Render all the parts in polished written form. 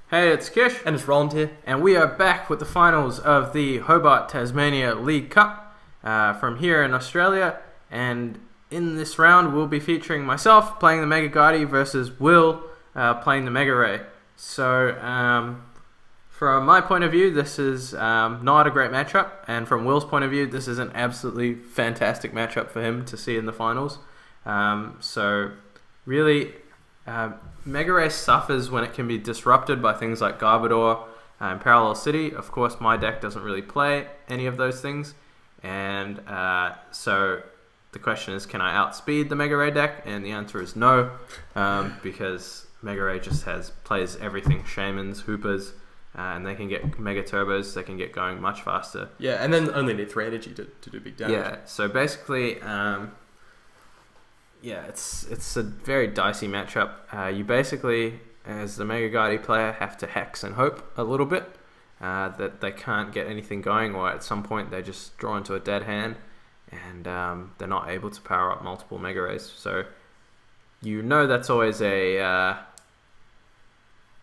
Hey, it's Kish, And it's Roland here. and we are back with the finals of the Hobart Tasmania League Cup from here in Australia. And in this round, we'll be featuring myself playing the Mega Guardi versus Will playing the Mega Ray. So, from my point of view, this is not a great matchup, and from Will's point of view, this is an absolutely fantastic matchup for him to see in the finals. So, really, Mega Ray suffers when it can be disrupted by things like Gardevoir and Parallel City. Of course, my deck doesn't really play any of those things, and so the question is, can I outspeed the Mega Ray deck? And the answer is no, because Mega Ray just plays everything: Shamans, Hoopers, and they can get Mega Turbos. They can get going much faster. Yeah, and then only need 3 energy to do big damage. Yeah, so basically, yeah, it's a very dicey matchup. You basically, as the Mega Guardi player, have to hex and hope a little bit that they can't get anything going, or at some point they just draw into a dead hand, and they're not able to power up multiple Mega Rays. So you know that's always a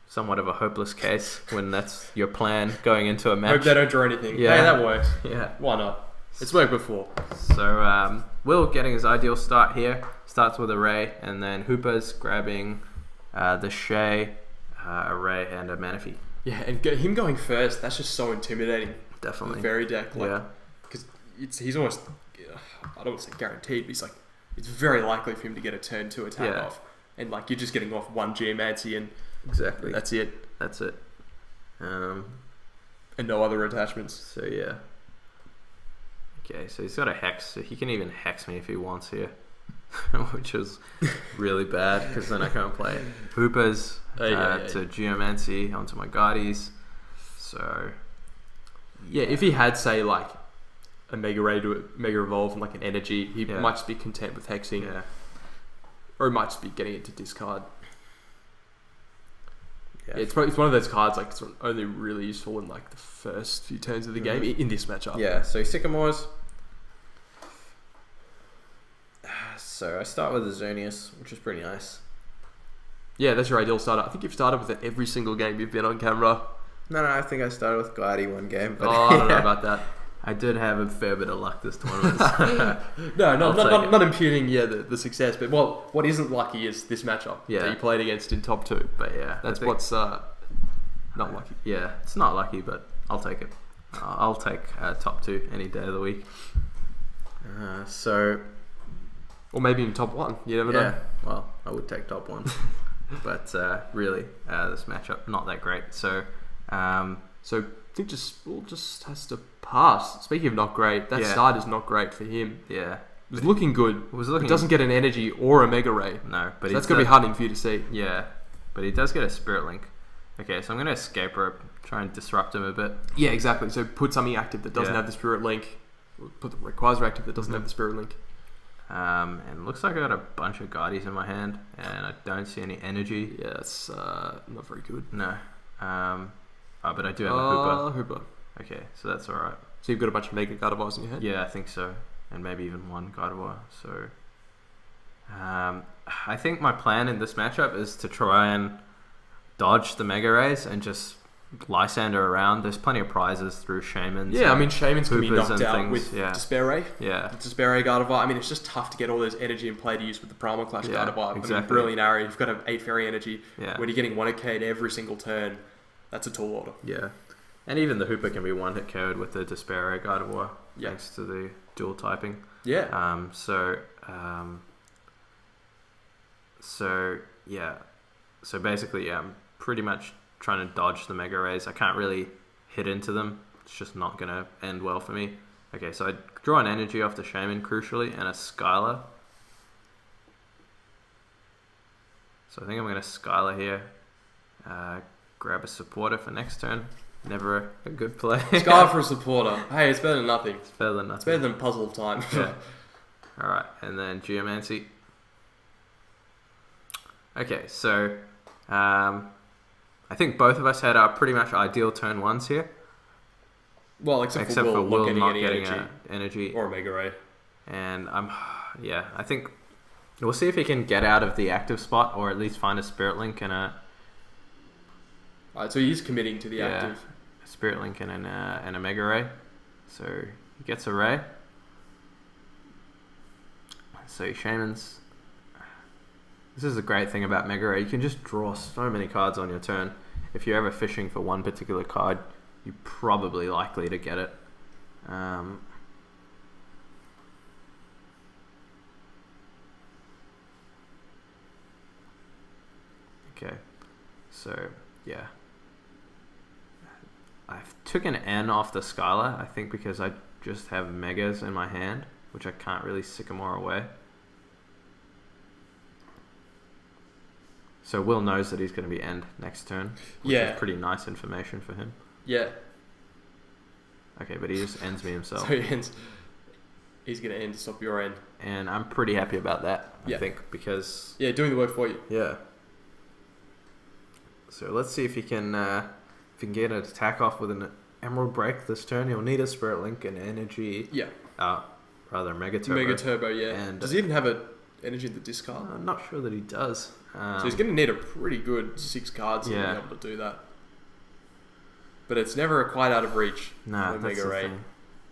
somewhat of a hopeless case when that's your plan going into a match. Hope they don't draw anything. Yeah. Hey, that works. Yeah. Why not? It's worked before. So Will getting his ideal start here. Starts with a Ray, and then Hoopers grabbing the Shay, a Ray, and a Manaphy. Yeah, and him going first, that's just so intimidating. Definitely. The very deck. Like, Yeah. because he's almost, I don't want to say guaranteed, but he's like, it's very likely for him to get a turn 2 attack off. And like, you're just getting off one Geomancy and Exactly. that's it. That's it. And no other attachments. So yeah. Okay, so he's got a Hex, so he can even Hex me if he wants here. Which is really bad, because then I can't play it. Hoopers to Geomancy onto my Guardies. So yeah, if he had, say, like a Mega Ray to a Mega Evolve and like an energy, he might just be content with hexing. Yeah. Or he might just be getting it to discard. Yeah. It's one of those cards, like, it's only really useful in like the first few turns of the game in this matchup. Yeah, so Sycamores. So I start with the Xerneas, which is pretty nice. Yeah, that's your ideal starter. I think you've started with it every single game you've been on camera. No, I think I started with Glidey one game. But I don't know about that. I did have a fair bit of luck this tournament. No, not impugning the success, but what isn't lucky is this matchup that you played against in top 2. But yeah, that's what's not lucky. Yeah, it's not lucky, but I'll take it. I'll take top 2 any day of the week. Or maybe in top 1. You never know. Well, I would take top 1, but really, this matchup not that great. So I think Will just has to pass. Speaking of not great, that start is not great for him. Yeah, it was looking good. It doesn't get an energy or a Mega Ray. No, but so that's gonna be hunting for you to see. Yeah, but he does get a Spirit Link. Okay, so I'm gonna Escape Rope, try and disrupt him a bit. Yeah, exactly. So put something active that doesn't have the Spirit Link. Put the Rayquaza active that doesn't have the Spirit Link. And it looks like I got a bunch of Guardies in my hand, and I don't see any energy. Yeah, it's not very good. No. But I do have a Hooper. Okay, so that's alright. So you've got a bunch of Mega Gardevoirs in your hand? Yeah, I think so. And maybe even one Gardevoir. So I think my plan in this matchup is to try and dodge the Mega Rays and just Lysander around. There's plenty of prizes through Shamans. Yeah, I mean, Shamans can be knocked out things. with Despair Ray. Yeah. Despair Ray Gardevoir. I mean, it's just tough to get all those energy in play to use with the Primal Clash Gardevoir. Exactly. I mean, Brilliant Arrow, you've got to have 8 Fairy energy. Yeah. When you're getting 1 hit every single turn, that's a tall order. Yeah. And even the Hooper can be 1-hit KO'd with the Despair Ray Gardevoir, thanks to the dual typing. Yeah. So basically, I'm pretty much trying to dodge the Mega Rays. I can't really hit into them. It's just not going to end well for me. Okay, so I draw an energy off the Shaman, crucially, and a Skylar. So I think I'm going to Skylar here. Grab a supporter for next turn. Never a good play. Skylar for a supporter. Hey, it's better than nothing. It's better than nothing. It's better than Puzzle of Time. Yeah. Alright, and then Geomancy. Okay, so I think both of us had our pretty much ideal turn 1s here. Well, except for Will not getting any energy. Or a Mega Ray. And I think we'll see if he can get out of the active spot, or at least find a Spirit Link and a Alright, so he's committing to the Yeah. active. A Spirit Link and a Mega Ray. So he gets a Ray. So he Shamans. This is a great thing about Mega Ray. You can just draw so many cards on your turn. If you're ever fishing for one particular card, you're probably likely to get it. Okay, so yeah. I took an N off the Skylar, I think because I just have Megas in my hand, which I can't really Sycamore away. So Will knows that he's going to be end next turn, which is pretty nice information for him. Yeah. Okay, but he just ends me himself. So he ends. He's going to end to stop your end. And I'm pretty happy about that, I think, because... Yeah, doing the work for you. Yeah. So let's see if he can get an attack off with an Emerald Break this turn. He'll need a Spirit Link and Energy. Yeah. Rather, Mega Turbo. Mega Turbo, yeah. And does he even have an Energy in the discard? I'm not sure that he does. So he's going to need a pretty good 6 cards to be able to do that. But it's never quite out of reach for Mega Ray.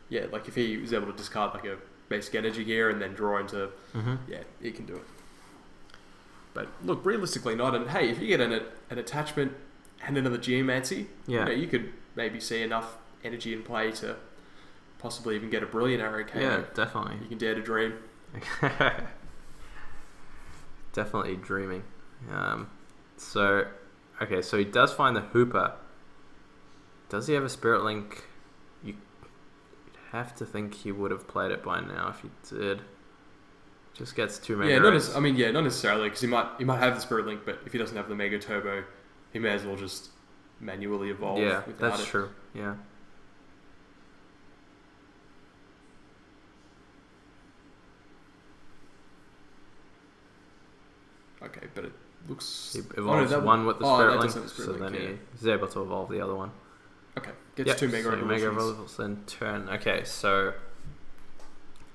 Yeah, like if he was able to discard like a basic energy here and then draw into... Yeah, he can do it. But look, realistically not. And hey, if you get an attachment and another Geomancy, you could maybe see enough energy in play to possibly even get a Brilliant Arrow KO. Yeah, definitely. You can dare to dream. Definitely dreaming. So he does find the Hooper. Does he have a Spirit Link? You'd have to think he would have played it by now if he did. Just gets 2 Mega Rays. Not necessarily, because he might have the Spirit Link, but if he doesn't have the Mega Turbo, he may as well just manually evolve. Yeah, that's true. Yeah. Okay, but it looks... He evolves one with the Spirit Link, so then he's able to evolve the other one. Okay, gets 2 Mega Evolutions. Mega Evolutions in turn. Okay, so...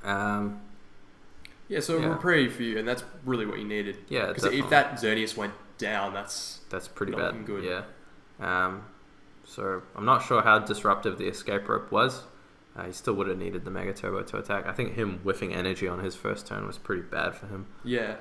so a reprieve for you, and that's really what you needed. Yeah, because if that Xerneas went down, that's pretty not bad. looking good. Yeah. So I'm not sure how disruptive the escape rope was. He still would have needed the Mega Turbo to attack. I think him whiffing energy on his first turn was pretty bad for him. Yeah.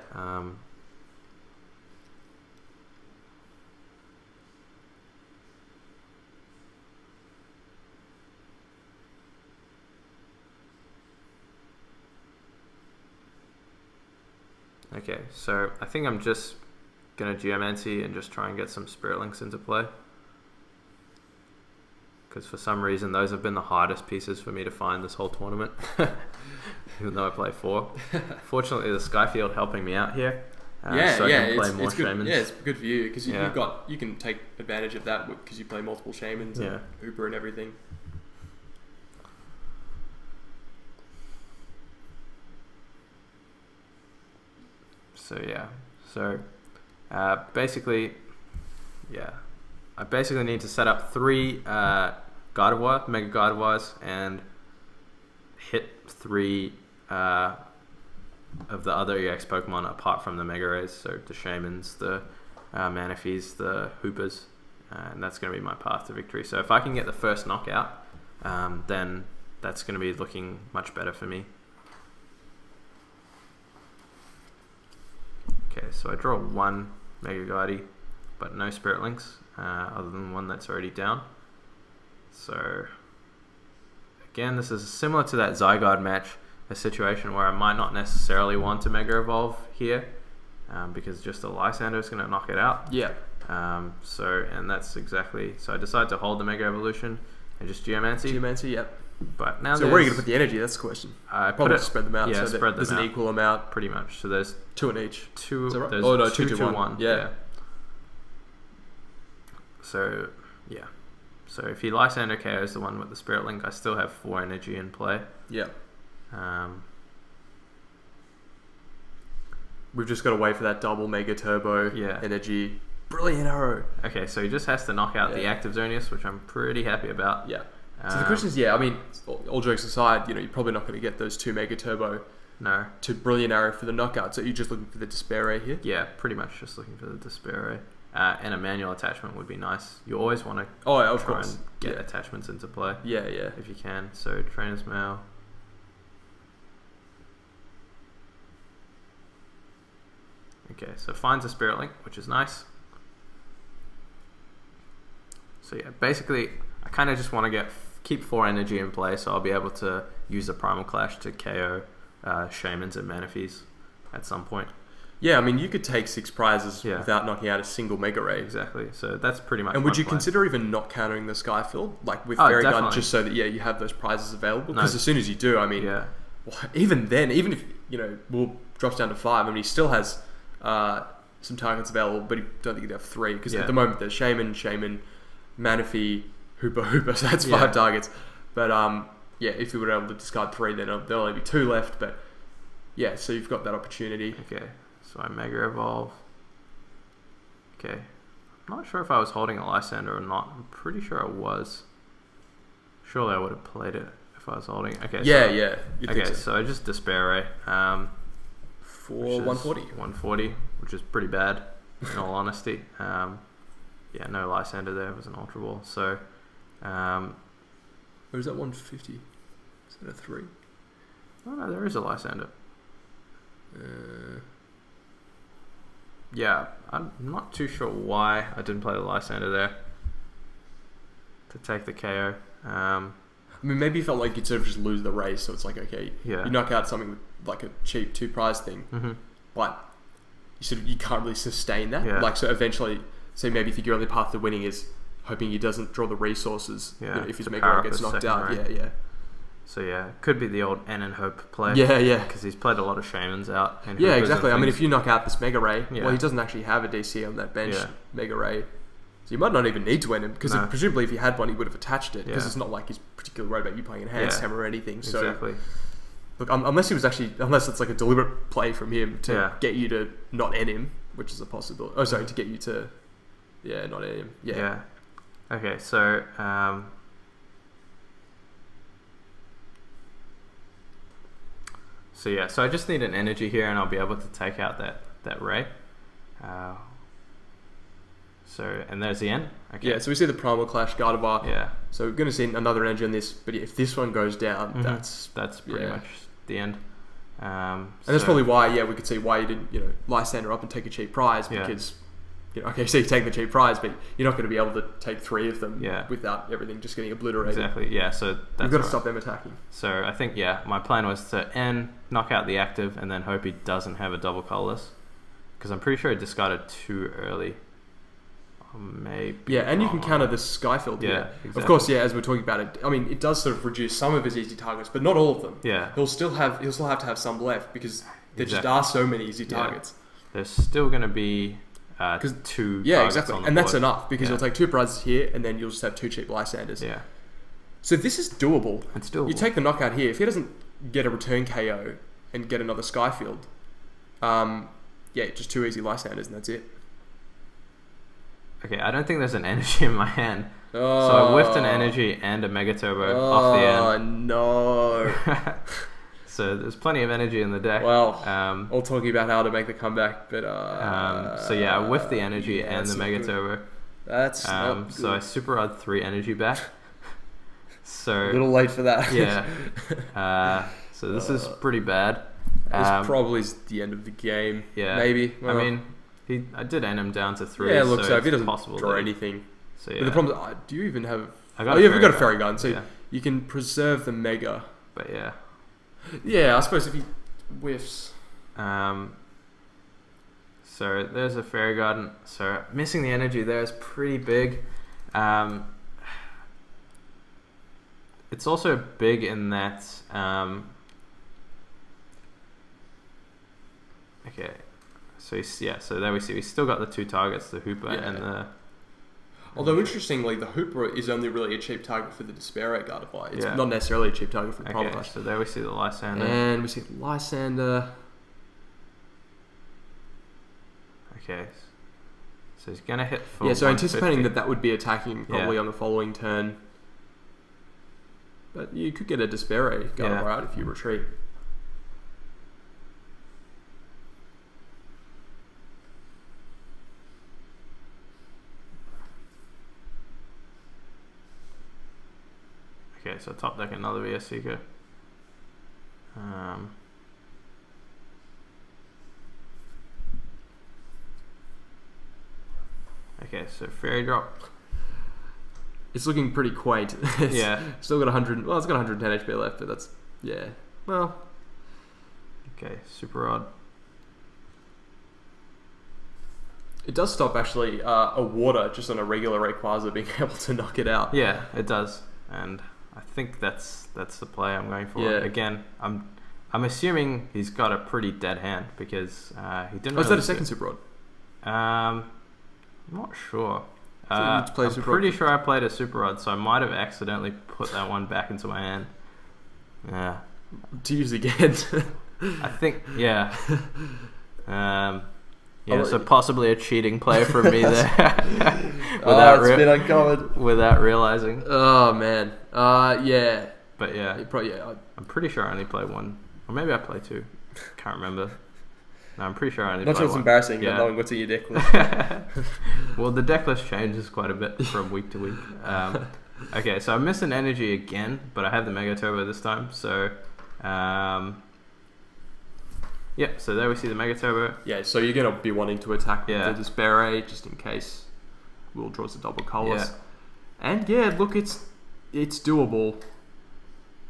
Okay, so I think I'm just going to Geomancy and just try and get some Spirit Links into play. Because for some reason, those have been the hardest pieces for me to find this whole tournament. Even though I play 4. Fortunately, the Skyfield helping me out here. So I can play more Shamans. Yeah, it's good for you, because you can take advantage of that because you play multiple Shamans and Uber and everything. So basically, I basically need to set up 3 Gardevoir, Mega Gardevoirs, and hit 3 of the other EX Pokemon apart from the Mega Rays, so the Shamans, the Manaphy's, the Hoopers, and that's going to be my path to victory. So if I can get the first knockout, then that's going to be looking much better for me. Okay, so I draw 1 Mega Guardi, but no Spirit Links, other than one that's already down. So, again, this is similar to that Zygarde match, a situation where I might not necessarily want to Mega Evolve here, because just a Lysander is going to knock it out. Yeah. And that's exactly... So I decided to hold the Mega Evolution and just Geomancy. Geomancy, yep. But now so where are you going to put the energy? That's the question. I probably spread them out. Yeah, so spread them there's out. an equal amount. Pretty much. So there's 2 in each. 2. Is that right? There's Oh no, 2, 2, 1. Yeah. So So if he Lysander KOs the one with the Spirit Link, I still have 4 energy in play. Yeah. We've just got to wait for that double Mega Turbo energy. Brilliant Arrow. Okay, so he just has to knock out the active Xerneas, which I'm pretty happy about. Yeah. So the question is, I mean, all jokes aside, you're probably not going to get those 2 Mega Turbo to Brilliant Arrow for the knockout. So you're just looking for the Despair Ray here? Yeah, pretty much just looking for the Despair Ray. and a manual attachment would be nice. You always want to try and get attachments into play. Yeah. If you can. So Trainer's Mail. Okay, so finds a Spirit Link, which is nice. So yeah, basically, I kind of just want to keep 4 energy in play, so I'll be able to use the Primal Clash to KO Shamans and Manaphy's at some point. Yeah, I mean, you could take 6 prizes without knocking out a single Mega Ray. Exactly. So that's pretty much. And would you consider even not countering the Skyfield, like with Fairy Gun, just so that you have those prizes available? Because as soon as you do, I mean, even then, even if Will drops down to 5, I mean, he still has some targets available, but I don't think he'd have 3 because at the moment there's Shaman, Manaphy, Hooper, so that's 5 targets. But if you were able to discard 3, then there'll only be 2 left. But yeah, so you've got that opportunity. Okay. So I Mega Evolve. Okay. I'm not sure if I was holding a Lysander or not. I'm pretty sure I was. Surely I would have played it if I was holding. Okay. So I just Despair Ray. For 140. 140, which is pretty bad, in all honesty. No Lysander there. It was an Ultra Ball. So. Or is that 150? Is that a 3? Oh no, there is a Lysander. Yeah, I'm not too sure why I didn't play the Lysander there to take the KO. I mean, maybe you felt like you'd sort of just lose the race, so it's like, okay, you knock out something with like a cheap 2 prize thing, but you can't really sustain that. Like, so eventually, so maybe you think your only path to winning is hoping he doesn't draw the resources if his Mega Ray gets knocked out. Right? So yeah, could be the old N and Hope play. Because he's played a lot of Shamans out. And exactly. I mean, if you knock out this Mega Ray, well, he doesn't actually have a DC on that bench Mega Ray. So you might not even need to win him, because presumably if he had one, he would have attached it, because it's not like he's particularly worried about you playing Enhanced Hammer or anything. So, look, unless it's like a deliberate play from him to get you to not end him, which is a possibility. Oh, sorry, to get you to, not end him. Yeah. Okay, so, so I just need an energy here, and I'll be able to take out that Ray. And there's the end. Okay. Yeah, so we see the Primal Clash, Gardevoir. Yeah. So we're going to see another energy on this, but if this one goes down, that's pretty much the end. And that's probably why, we could see why you didn't, Lysander up and take a cheap prize, because, so you take the cheap prize, but you're not going to be able to take 3 of them without everything just getting obliterated. Exactly, yeah. So you've got to stop them attacking. So I think, my plan was to knock out the active, and then hope he doesn't have a double colorless, because I'm pretty sure I discarded too early. Maybe and you can counter the Skyfield here. Exactly. Of course, as we're talking about it, I mean, it does sort of reduce some of his easy targets, but not all of them. He'll still have to have some left, because there just are so many easy targets. There's still going to be 2 targets on the and that's enough, because you'll take 2 prizes here, and then you'll just have 2 cheap Lysanders. So this is doable. It's doable. You take the knockout here. If he doesn't get a return KO and get another Skyfield, just 2 easy Lysanders, and that's it. Okay, I don't think there's an energy in my hand. So I whiffed an energy and a Mega Turbo off the end. Oh, no. So there's plenty of energy in the deck. Well, all talking about how to make the comeback, but... I whiffed the energy and the Mega Turbo. That's not good. So I super rod 3 energy back. So a little late for that. So this is pretty bad. This probably is the end of the game. Maybe. Well, I mean... I did end him down to 3. Yeah, look, so if he doesn't draw anything. So But the problem is, do you even have... you've got a Fairy Gun, so you can preserve the Mega. But I suppose if he whiffs... So there's a Fairy Garden. So missing the energy there is pretty big. It's also big in that... okay. So there we see we still got the 2 targets, the Hooper and the... Although interestingly, the Hooper is only really a cheap target for the Despair Ray Gardevoir. It's not necessarily a cheap target for the Primal Clash. So there we see the Lysander. And we see the Lysander. Okay. So he's going to hit for so anticipating that would be attacking probably on the following turn. But you could get a Despair Ray Gardevoir out if you retreat. Okay, so top deck another VS Seeker. Okay, so Fairy Drop. It's looking pretty quaint. Yeah. Still got 100. Well, it's got 110 HP left, but that's yeah. Well. Okay, Super Odd. It does stop actually a water just on a regular Rayquaza being able to knock it out. Yeah, it does, and I think that's the play I'm going for. Yeah. Again, I'm assuming he's got a pretty dead hand because he didn't. Oh, is that a second Super Odd? I'm not sure. So I'm pretty sure I played a Super Odd, so I might have accidentally put that one back into my hand. Yeah. To use again. I think, yeah. Yeah, so possibly a cheating play from me there. It's been uncovered. Without realizing. Oh, man. Yeah. But yeah. I'm pretty sure I only played one. Or maybe I played two. Can't remember. No, I'm pretty sure I only played one. Not sure it's embarrassing, yeah. not knowing what's in your deck list. Well, the deck list changes quite a bit from week to week. Okay, so I'm missing energy again, but I have the Mega Turbo this time. So, yep, so there we see the Mega Turbo. Yeah, so you're going to be wanting to attack with the Despair just in case Will draws a double colorless. Yeah. And yeah, look, it's doable.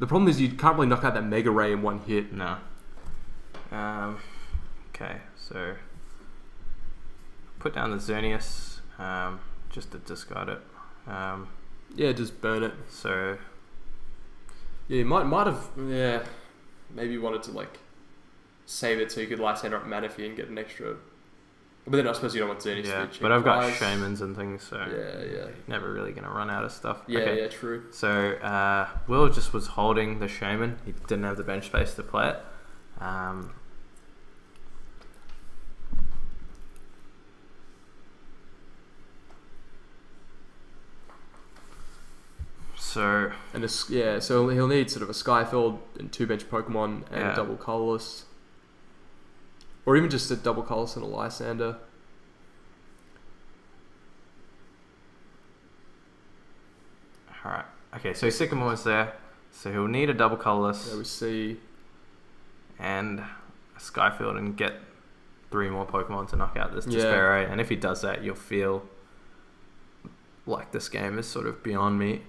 The problem is you can't really knock out that Mega Ray in one hit. No. Okay, so put down the Xerneas just to discard it. Yeah, just burn it. So yeah, you might have maybe wanted to like save it so you could Lysander up Manaphy and get an extra. But then I suppose you don't want Xerneas. Yeah, but I've got Shamans and things, so yeah, never really gonna run out of stuff. Yeah, okay. yeah, true. So Will just was holding the Shaman. He didn't have the bench space to play it. So so he'll need sort of a Skyfield and 2 bench Pokemon and a double colorless, or even just a double colorless and a Lysander. All right. Okay. So Sycamore's there. So he'll need a double colorless. There we see, and a Skyfield and get 3 more Pokemon to knock out this Despair. And if he does that, you'll feel like this game is sort of beyond me.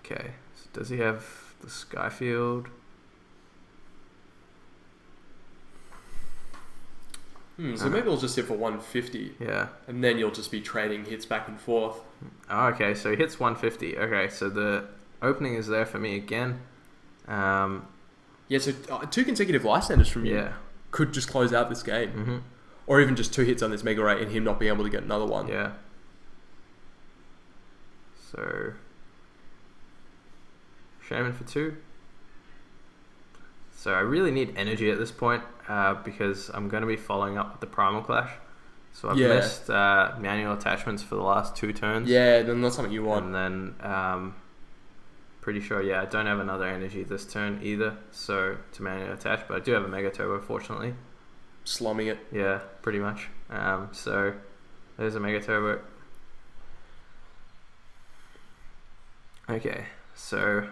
Okay, so does he have the Skyfield? So maybe we'll just hit for 150. Yeah. And then you'll just be trading hits back and forth. Oh, okay, so he hits 150. Okay, so the opening is there for me again. Yeah, so 2 consecutive Lysanders from you could just close out this game. Mm-hmm. Or even just 2 hits on this Mega Ray and him not being able to get another one. Yeah. So Shaman for 2. So I really need energy at this point because I'm going to be following up with the Primal Clash. So I've missed manual attachments for the last 2 turns. Yeah, then that's something you want. And then pretty sure, I don't have another energy this turn either. So to manual attach, but I do have a Mega Turbo, fortunately. Slumming it. Yeah, pretty much. So there's a Mega Turbo. Okay, so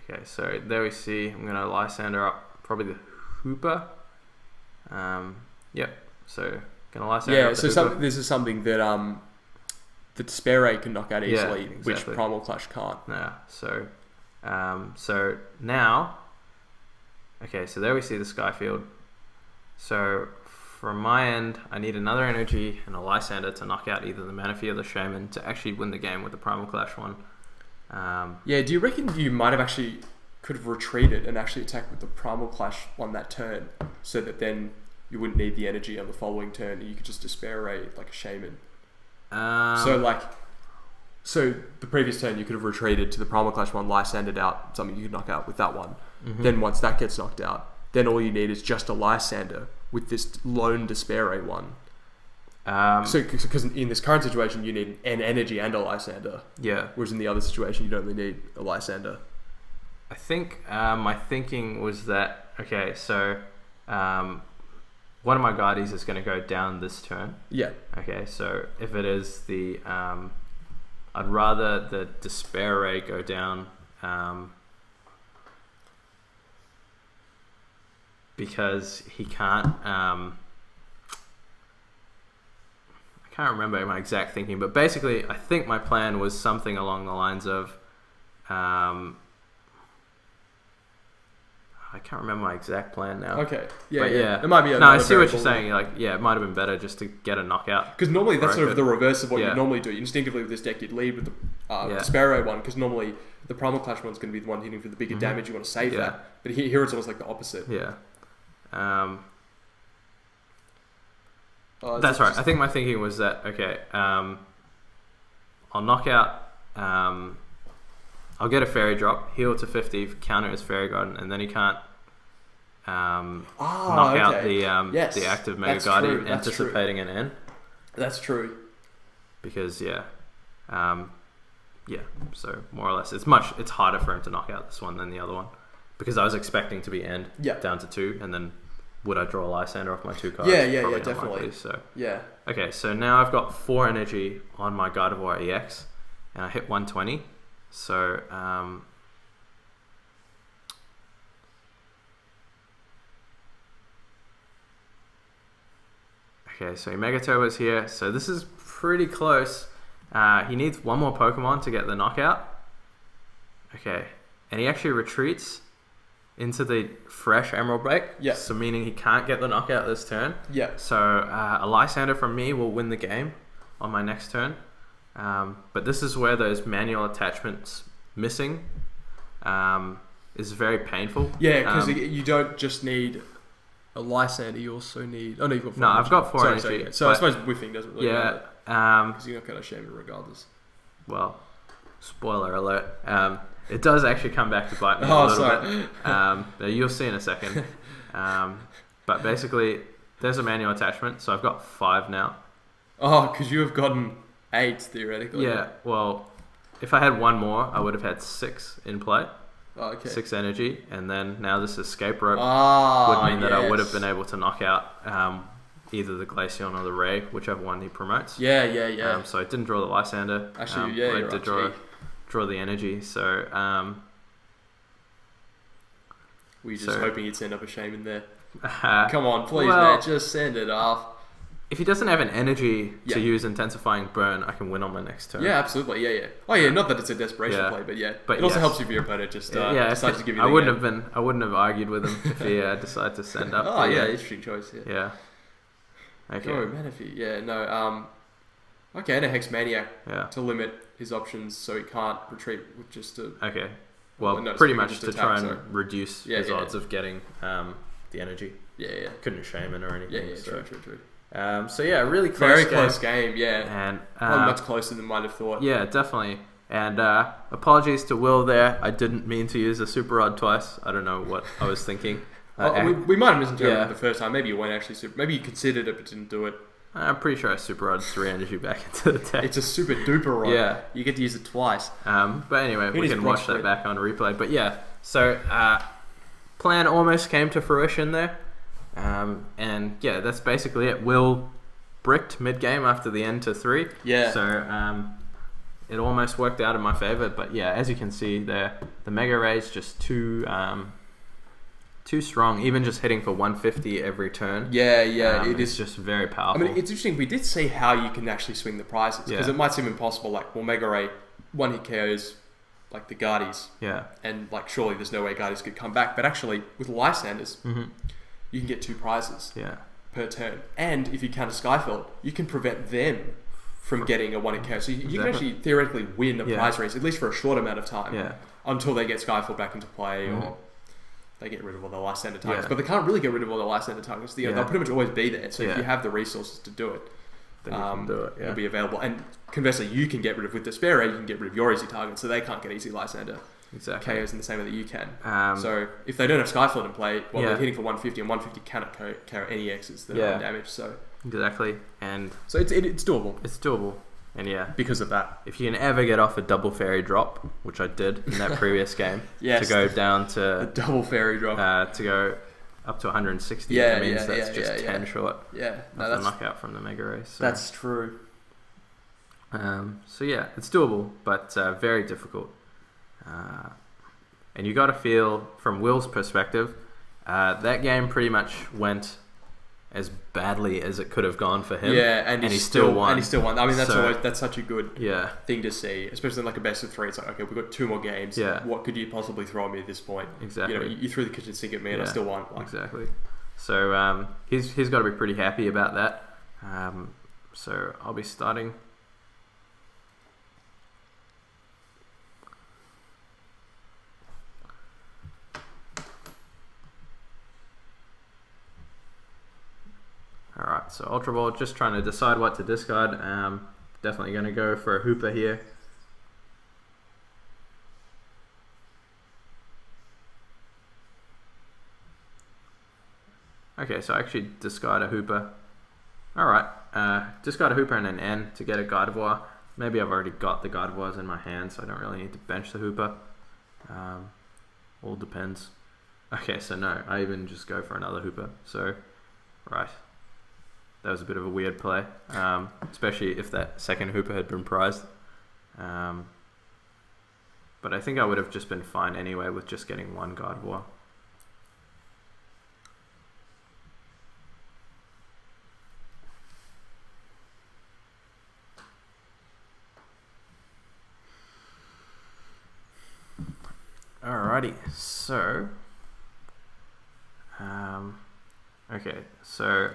okay, so there we see I'm gonna Lysander up probably the Hooper. Yep, so gonna Lysander up the Hooper. This is something that the Despair Ray can knock out easily, exactly. which Primal Clash can't. Yeah, so so now, okay, so there we see the Skyfield. So from my end, I need another energy and a Lysander to knock out either the Manaphy or the Shaman to actually win the game with the Primal Clash one. Yeah, do you reckon you might have actually could have retreated and actually attacked with the Primal Clash on that turn, so that then you wouldn't need the energy on the following turn and you could just Despair Ray like a Shaman? So the previous turn you could have retreated to the Primal Clash one, Lysandered out something you could knock out with that one. Mm-hmm. Then once that gets knocked out, then all you need is just a Lysander with this lone Despair Ray one. So, because in this current situation, you need an energy and a Lysander. Yeah. Whereas in the other situation, you'd only need a Lysander. I think my thinking was that, okay, so one of my Guardies is going to go down this turn. Yeah. Okay, so if it is the... I'd rather the Despair Ray go down because he can't... I can't remember my exact thinking, but basically I think my plan was something along the lines of I can't remember my exact plan now. Okay. Yeah, but yeah. It might be no, I see what you're saying. Like, yeah, it might have been better just to get a knockout. Because normally that's sort of the reverse of what you normally do. Instinctively with this deck, you'd lead with the Sparrow one, because normally the Primal Clash one's going to be the one hitting for the bigger damage. You want to save that. But here it's almost like the opposite. Yeah. That's right. I think my thinking was that, okay, I'll knock out... I'll get a Fairy Drop, heal to 50, counter his Fairy Garden, and then he can't knock out the active Mega Guardian, anticipating an N. That's true. Because, so more or less, it's harder for him to knock out this one than the other one. Because I was expecting to be End down to 2, and then would I draw a Lysander off my 2 cards? Yeah, definitely. Likely, so. Yeah. Okay, so now I've got 4 energy on my Gardevoir EX, and I hit 120. So, okay, so Mega Turbo's here. So this is pretty close. He needs one more Pokemon to get the knockout. Okay, and he actually retreats into the fresh Emerald Break. Yeah. So meaning he can't get the knockout this turn. Yeah. So a Lysander from me will win the game on my next turn. But this is where those manual attachments missing is very painful. Yeah, because you don't just need a Lysander, you also need... Oh, no, you've got 4 energy. I've got 4 energy. Sorry. So I suppose whiffing doesn't really matter. Because you're not going to shame it regardless. Well, spoiler alert. It does actually come back to bite me a little bit. You'll see in a second. But basically, there's a manual attachment, so I've got 5 now. Oh, because you have gotten 8 theoretically. Yeah, well, if I had 1 more, I would have had 6 in play. Oh, okay. 6 energy, and then now this escape rope would mean that I would have been able to knock out either the Glaceon or the Ray, whichever one he promotes. Yeah. So I didn't draw the Lysander. Actually, I did draw the energy. So were you just hoping you'd send up a shame in there? Come on, please, man, just send it off. If he doesn't have an energy to use Intensifying Burn, I can win on my next turn. Yeah, absolutely. Yeah. Oh, yeah. Not that it's a desperation play, but it also helps you if your opponent just decides to give you. I wouldn't have argued with him if he decided to send up. Oh yeah, interesting choice. Yeah. Okay. Oh, Manaphy. Okay, and a Hex Maniac to limit his options so he can't retreat with just a... Okay. Well, pretty much to try and reduce his odds of getting the energy. Yeah. Couldn't shame it or anything. Yeah, true. So yeah, really close Very close game, yeah. And probably much closer than might have thought. Yeah, definitely. And apologies to Will there. I didn't mean to use a Super Rod twice. I don't know what I was thinking. We might have misinterpreted it the first time. Maybe you weren't actually maybe you considered it but didn't do it. I'm pretty sure I Super Rod 3 energy back into the deck. It's a super duper rod. Yeah. You get to use it twice. But anyway, we can watch that back on replay. But yeah, so plan almost came to fruition there. And yeah, that's basically it. Will bricked mid-game after the end to 3. Yeah. So it almost worked out in my favor. But yeah, as you can see there, the Mega Ray's just too strong. Even just hitting for 150 every turn. Yeah. It is just very powerful. I mean, it's interesting. We did see how you can actually swing the prizes. Because it might seem impossible. Like, well, Mega Ray, 1-hit KOs like the Guardies. Yeah. And like, surely there's no way Guardies could come back. But actually, with Lysanders... you can get 2 prizes per turn. And if you counter Skyfall, you can prevent them from getting a 1-hit KO. So you can actually theoretically win a prize race, at least for a short amount of time, until they get Skyfall back into play or they get rid of all the Lysander targets. But they can't really get rid of all the Lysander targets. They'll pretty much always be there. So if you have the resources to do it, then you can do it. It'll be available. And conversely, you can get rid of, with Despair, you can get rid of your easy targets, so they can't get easy Lysander. exactly. KOs in the same way that you can. So if they don't have Skyflood in play, well, they're hitting for 150, and 150 cannot KO any X's that are damage. So exactly, and so it's doable. It's doable, and because of that, if you can ever get off a double fairy drop, which I did in that previous game, to go down to a double fairy drop, to go up to 160, that means that's just 10 short. Yeah, no, that's a knockout from the Mega Race. So. That's true. So yeah, it's doable, but very difficult. And you got to feel, from Will's perspective, that game pretty much went as badly as it could have gone for him. Yeah, and he still won. I mean, that's that's such a good thing to see, especially in like a best of 3. It's like, okay, we've got 2 more games. Yeah. What could you possibly throw at me at this point? Exactly. You know, you threw the kitchen sink at me and I still won. Exactly. So he's got to be pretty happy about that. So I'll be starting. Alright, so Ultra Ball, just trying to decide what to discard. Definitely going to go for a Hooper here. Okay, so I actually discard a Hooper. Alright, discard a Hooper and an N to get a Gardevoir. Maybe I've already got the Gardevoirs in my hand, so I don't really need to bench the Hooper. All depends. Okay, so no, I even just go for another Hooper. So, right. That was a bit of a weird play, especially if that second Hooper had been prized. But I think I would have just been fine anyway with just getting one Gardevoir. Alrighty, so... okay, so...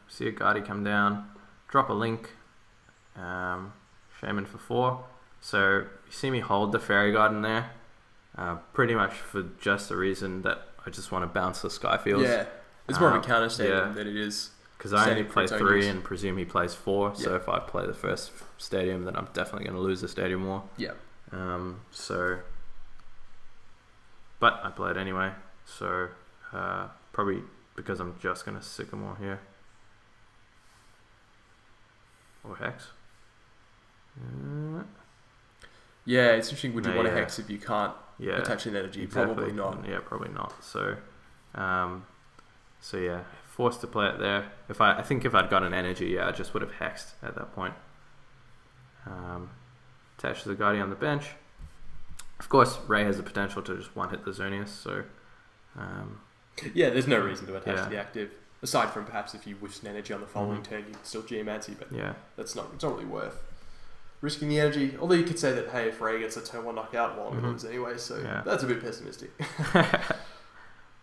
see a Guardy come down, drop a Link, Shaman for 4. So you see me hold the Fairy Garden there, pretty much for just the reason that I just want to bounce the Skyfields. Yeah, it's more of a counter stadium than it is. Because I only play 3 and presume he plays 4, so if I play the first stadium, then I'm definitely going to lose the Stadium War. Yeah. But I play it anyway, so probably because I'm just going to Sycamore here. Or Hex. Yeah, it's interesting. Would you want to Hex if you can't attach an energy? Exactly. Probably not. Yeah, probably not. So, so yeah, forced to play it there. I think if I'd got an energy, I just would have hexed at that point. Attach the Guardian on the bench. Of course, Ray has the potential to just one-hit the Xerneas, so... yeah, there's no reason to attach to the active. Aside from perhaps if you whiffed an energy on the following turn, you can still Geomancy, but it's not really worth risking the energy. Although you could say that, hey, if Ray gets a turn 1 knockout, well, I'm going to lose anyway, so that's a bit pessimistic.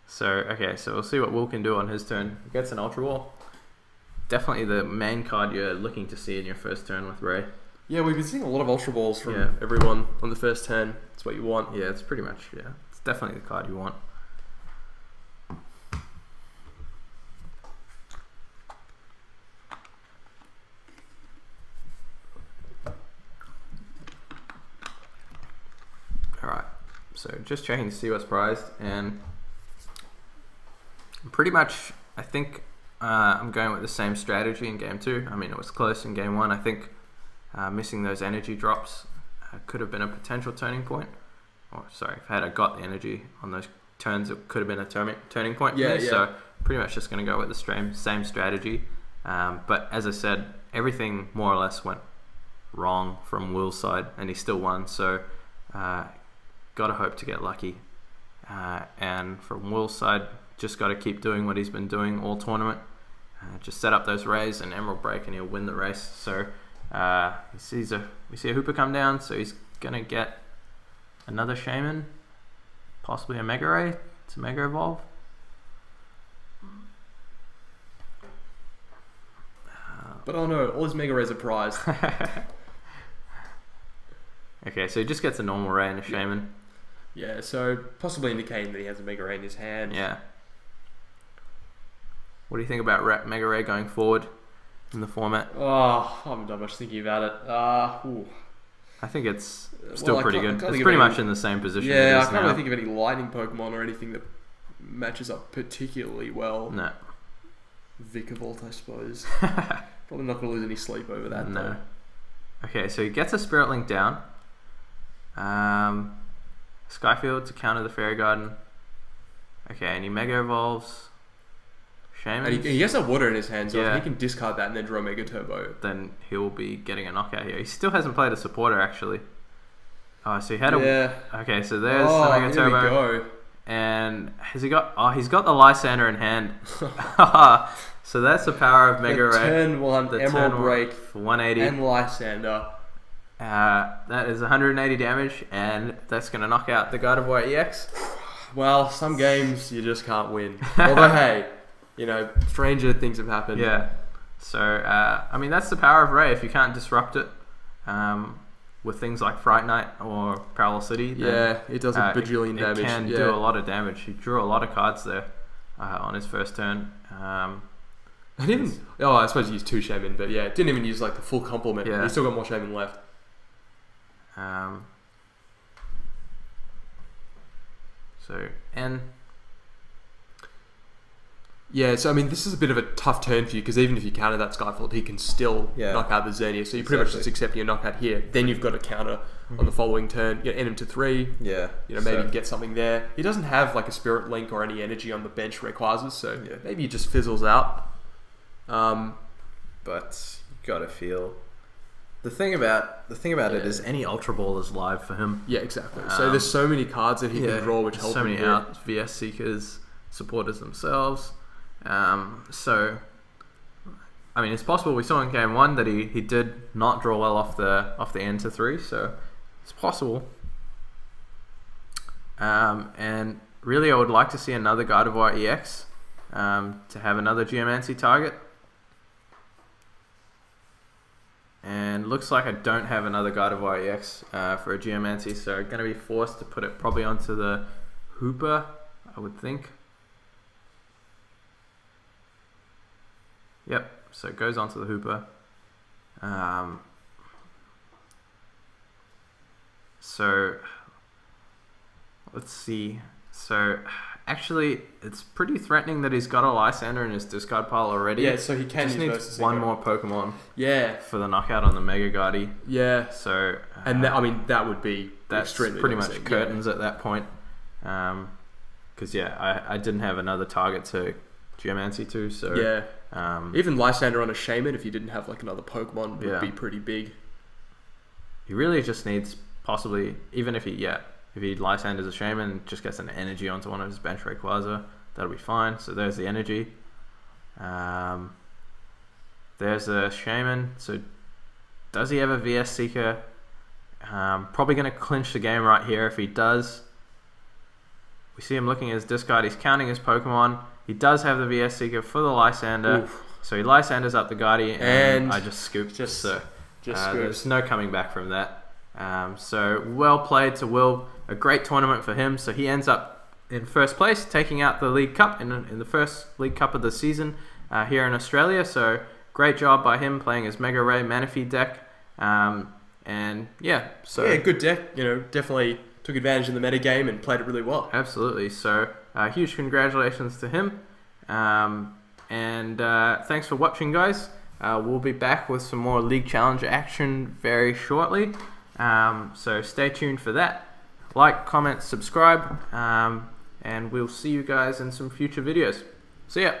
So, okay, so we'll see what Will can do on his turn. He gets an Ultra Ball. Definitely the main card you're looking to see in your first turn with Ray. Yeah, we've been seeing a lot of Ultra Balls from everyone on the first turn. It's what you want. Yeah, it's pretty much, it's definitely the card you want. Alright, so just checking to see what's prized, and pretty much I think I'm going with the same strategy in game 2. I mean, it was close in game 1. I think missing those energy drops could have been a potential turning point. Or sorry, if I got the energy on those turns, it could have been a turning point. So pretty much just going to go with the same strategy. But as I said, everything more or less went wrong from Will's side, and he still won. So got to hope to get lucky. And from Will's side, just got to keep doing what he's been doing all tournament. Just set up those rays and Emerald Break, and he'll win the race. So we see a Hooper come down, so he's gonna get another Shaman, possibly a Mega Ray to Mega Evolve. But oh no, all his Mega Rays are prized. Okay, so he just gets a normal Ray and a Shaman. Yeah, so possibly indicating that he has a Mega Ray in his hand. Yeah. What do you think about Mega Ray going forward in the format? Oh, I haven't done much thinking about it. I think it's still pretty good. It's pretty much in the same position. Yeah, I can't really think of any lightning Pokemon or anything that matches up particularly well. No. Vikavolt, I suppose. Probably not going to lose any sleep over that. No. Though. Okay, so he gets a Spirit Link down. Skyfield to counter the Fairy Garden. Okay, and he Mega Evolves. Shaman. And he has a water in his hand, so if he can discard that and then draw Mega Turbo, then he'll be getting a knockout here. He still hasn't played a supporter, actually. Oh, so he had a... Okay, so there's the Mega Turbo. We go. And has he got... Oh, he's got the Lysander in hand. So that's the power of Mega Ray. Turn 1, Emerald Break, for 180. And Lysander. That is 180 damage, and that's going to knock out the Gardevoir EX. Well, some games you just can't win. Although, hey, you know, stranger things have happened. Yeah. So, I mean, that's the power of Ray. If you can't disrupt it with things like Fright Night or Parallel City, then, it does a bajillion damage. It can do a lot of damage. He drew a lot of cards there on his first turn. And even, I suppose he used 2 Shaman, but yeah, didn't even use like the full complement. Yeah. He's still got more Shaman left. So, N. Yeah, so I mean, this is a bit of a tough turn for you because even if you counter that Skyfield, he can still knock out the Xerneas. So you pretty much just accept your knockout here. Then you've got a counter on the following turn. You end him to 3. Yeah. You know, maybe get something there. He doesn't have like a Spirit Link or any energy on the bench Rayquazas, so maybe he just fizzles out. But you gotta feel. The thing about it is any Ultra Ball is live for him. Yeah, exactly. So there's so many cards that he can draw, which help him. So many out VS Seekers, supporters themselves. So, I mean, it's possible. We saw in game 1 that he did not draw well off the end to 3, so it's possible. And really, I would like to see another Gardevoir EX to have another Geomancy target. And looks like I don't have another Gardevoir EX for a Geomancy, so I'm going to be forced to put it probably onto the Hooper, I would think. Yep, so it goes onto the Hooper. So let's see. So actually, it's pretty threatening that he's got a Lysander in his discard pile already. Yeah, so he can just needs one more Pokemon. Yeah, for the knockout on the Mega Guardi. Yeah. So and I mean that would be extremely pretty much curtains at that point. Because I didn't have another target to Geomancy to. So even Lysander on a Shaman, if you didn't have like another Pokemon, would be pretty big. He really just needs possibly even if he Lysanders a Shaman and just gets an energy onto one of his bench Rayquaza, that'll be fine. So there's the energy. There's a Shaman. So does he have a VS Seeker? Probably going to clinch the game right here if he does. We see him looking at his discard. He's counting his Pokemon. He does have the VS Seeker for the Lysander. Oof. So he Lysanders up the Guardi and I just scooped. There's no coming back from that. So well played to Will. A great tournament for him. So he ends up in first place, taking out the League Cup in the first League Cup of the season here in Australia. So great job by him playing his Mega Ray Manaphy deck. Good deck. You know, definitely took advantage of the meta game and played it really well. Absolutely. So huge congratulations to him. Thanks for watching, guys. We'll be back with some more League Challenger action very shortly. So stay tuned for that. Like, comment, subscribe, and we'll see you guys in some future videos. See ya!